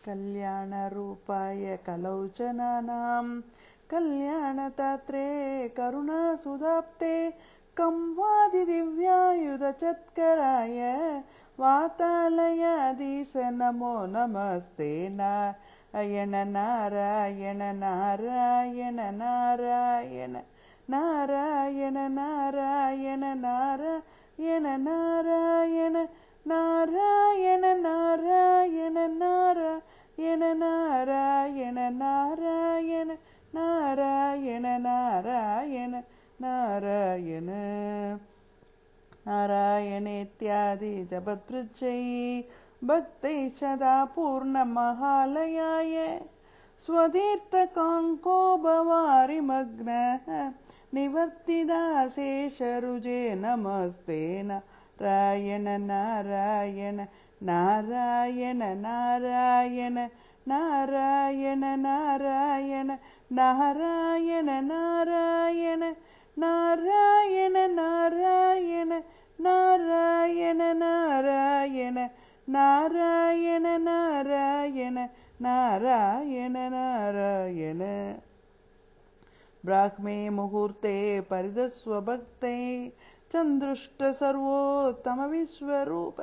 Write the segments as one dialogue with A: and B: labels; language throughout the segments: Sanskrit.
A: कल्याणरूपाय कलौचनानां कल्याणतात्रे करुणासुधाप्ते कंवादिदिव्यायुधचत्कराय वातालयाधीश नमो नमस्ते। नारायण नारायण नारायण नारायण नारायण नारायण नारायण नारायण नारायण नारायण नारायण नारायण नारायण नारायण नारायण नारायण नारायणेत्यादि जपत्पृच्छै भक्तैः सदा पूर्णमहालयाय स्वतीर्थकाङ्को भवारिमग्नः निवर्तिदाशेषरुजे नमस्ते। नारायण नारायण नारायण नारायण नारायण नारायण नारायण नारायण नारायण नारायण नारायण नारायण नारायण नारायण नारायण नारायण ब्राह्मे मुहूर्ते परिदस्व भक्तै चन्द्रुष्ट सर्वोत्तम विश्वरूप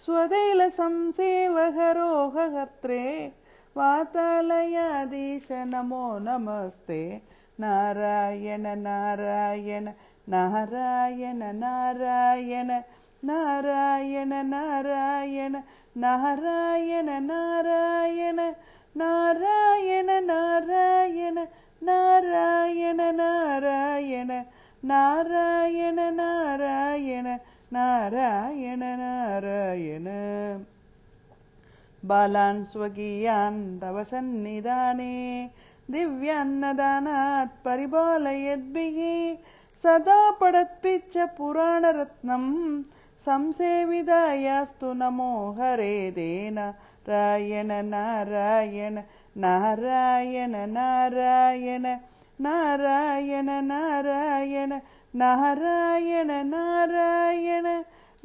A: स्वदैल संसेवहरोहर्त्रे वातालयाधीश नमो नमस्ते। नारायण नारायण नारायण नारायण नारायण नारायण नारायण नारायण नारायण नारायण नारायण नारायण नारायण नारायण नारायण नारायण बालान् स्वकीयान् तव सन्निधाने दिव्यान्नदानात् परिपालयद्भिः सदा पठत्पिच्च पुराणरत्नं संसेवितायास्तु नमो हरे ते। नारायण नारायण नारायण नारायण नारायण नारायण नारायण नारायण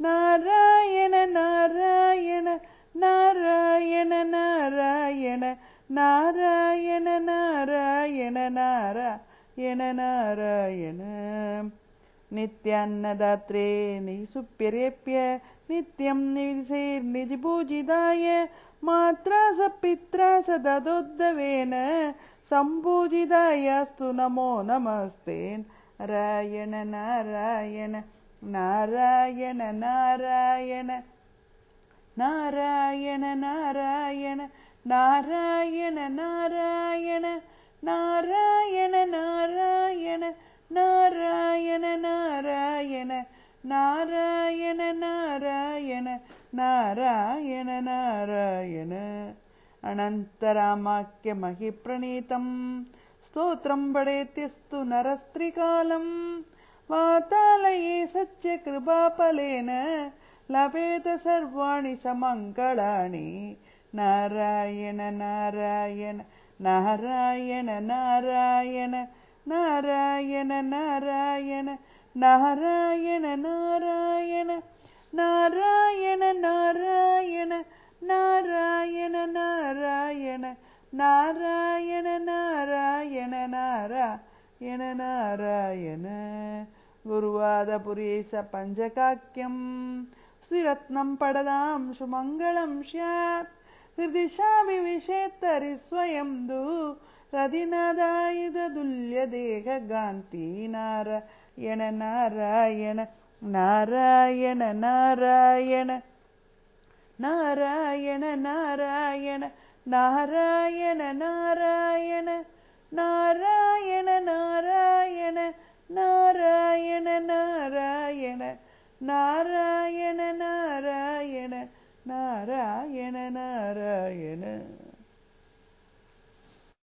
A: नारायण नारायण नारायण नारायण नारायण नारायण नारायण नारायण नित्यान्नदात्रे निसुप्यरेप्य नित्यं निधिपूजिताय मात्रा स पित्रा स ददोद्धवेन सम्पूजितायास्तु नमो नमस्ते। नारायण नारायण नारायण नारायण नारायण नारायण नारायण नारायण नारायण नारायण नारायण नारायण नारायण नारायण नारायण नारायण अनन्तरामाख्य महिप्रणीतं स्तोत्रं पठेत्यस्तु नरस्त्रिकालं वातालये सत्यकृपाफलेन लभेत सर्वाणि समङ्गलानि। नारायण नारायण नारायण नारायण नारायण नारायण नारायण नारायण नारायण नारायण नारायण नारायण नारायण नारायण नारायण नारायण गुरुवादपुरीश पञ्चकाक्यं श्रीरत्नं पडदां सुमङ्गलं स्यात् हृदिशा विविशेत्तरि स्वयं रदिनादायुधतुल्यदेहगान्ति। नारायण नारायण नारायण नारायण नारायण नारायण नारायण नारायण नारायण नारायण नारायण नारायण नारायण नारायण नारायण नारायण।